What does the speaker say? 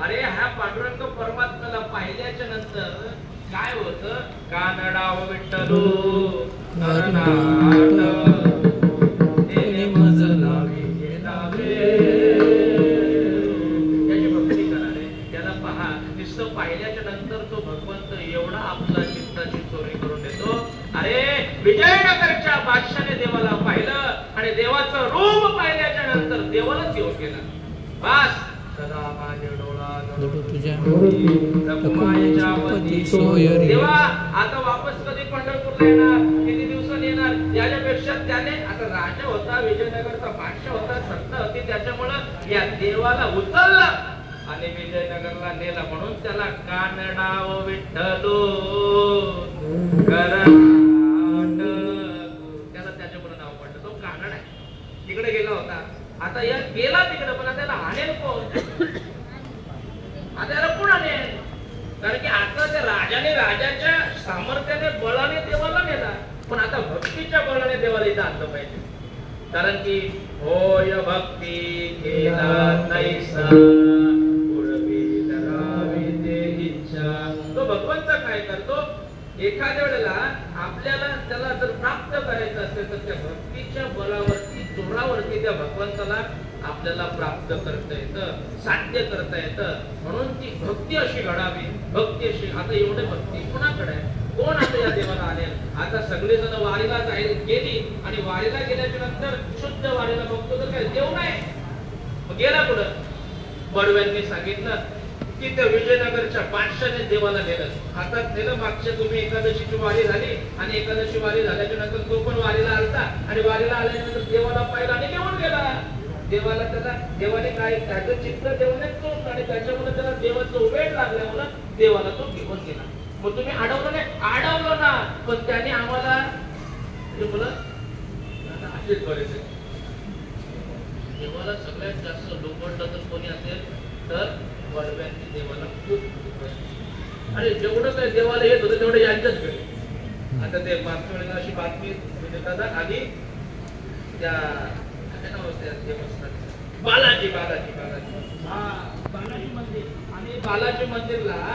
अरे हा पांडुरंग परमात्म्याला पाहिल्याच्या नंतर काय होतं? कानडाव विठ्ठलो नरनाथ तेने मज लावी लावे, याची भक्ती करा रे. त्याला पहा, नुसतं पाहिल्याच्या नंतर तो भगवंत एवढा आपला चित्ताची चोरी करून देतो. अरे विजयनगरच्या बादशाने देवाला पाहिलं आणि देवाचं रूप पाहिल्याच्या नंतर देवालाच घेऊन गेला. बस सदा माझे डोळा तुझ्या देवा आता वापस कधी पंढरपूरला येणार, किती दिवसांनी येणार? याच्यापेक्षा त्याने आता राजा होता, विजयनगरचा बादशाह होता, सत्ता होती, त्याच्यामुळं या देवाला उचललं आणि विजयनगरला नेला. म्हणून त्याला कानडाव विठ्ठलो कर्नाटक, त्याला त्याच्यामुळे नाव पडलं. तो कानड आहे, तिकडे गेला होता. आता या गेला तिकडे, पण त्याला आणेल कोण? आता याला कोण आणेल? कारण की आता त्या राजाने राजाच्या सामर्थ्याने बळाने देवाला नेला, पण आता भक्तीच्या बळाने देवाला इथं आणलं पाहिजे. कारण की होय भक्ती केला नैसा पूर्वी धरावी ते इच्छा. तो भगवंत काय करतो? एखाद्या वेळेला आपल्याला त्याला जर प्राप्त करायचं असेल तर त्या भक्तीच्या बळावरती, जोरावरती त्या भगवंताला आपल्याला प्राप्त करता येतं, साध्य करता येतं. म्हणून ती भक्ती अशी घडावी, भक्ती अशी. आता एवढे भक्ती कोणाकडे आहे? कोण आता या देवाला आणेल? आता सगळेजण वारीला गेली आणि वारीला गेल्याच्या नंतर शुद्ध वारीला बघतो तर काय देव नाही. गेला कुठं? बडव्यांनी सांगितलं की त्या विजयनगरच्या बादशाने देवाला नेलं. आता नेलं. मागच्या तुम्ही एकादशीची वारी झाली आणि एकादशी वारी झाल्याच्या नंतर तो पण वारीला आलता आणि वारीला आल्यानंतर देवाला पाहिला आणि घेऊन गेला. देवाला त्याला देवाने काय त्याचं चित्त देवाने चोरलं आणि त्याच्यामुळे त्याला देवाचं वेळ लागल्यामुळे देवाला तो घेऊन गेला. मग तुम्ही अडवलं नाही? अडवलं ना, पण त्याने आम्हाला असेच बरेच देवाला सगळ्यात जास्त लोपडलं तर कोणी असेल तर वडव्यांनी देवाला खूप. अरे जेवढं काय देवाला येत होतं तेवढं यांच्याच घरी. आता ते मागच्या वेळेला अशी बातमी आधी त्या बालाजी बालाजी बालाजी बालाजी मंदिर आणि बालाजी मंदिरला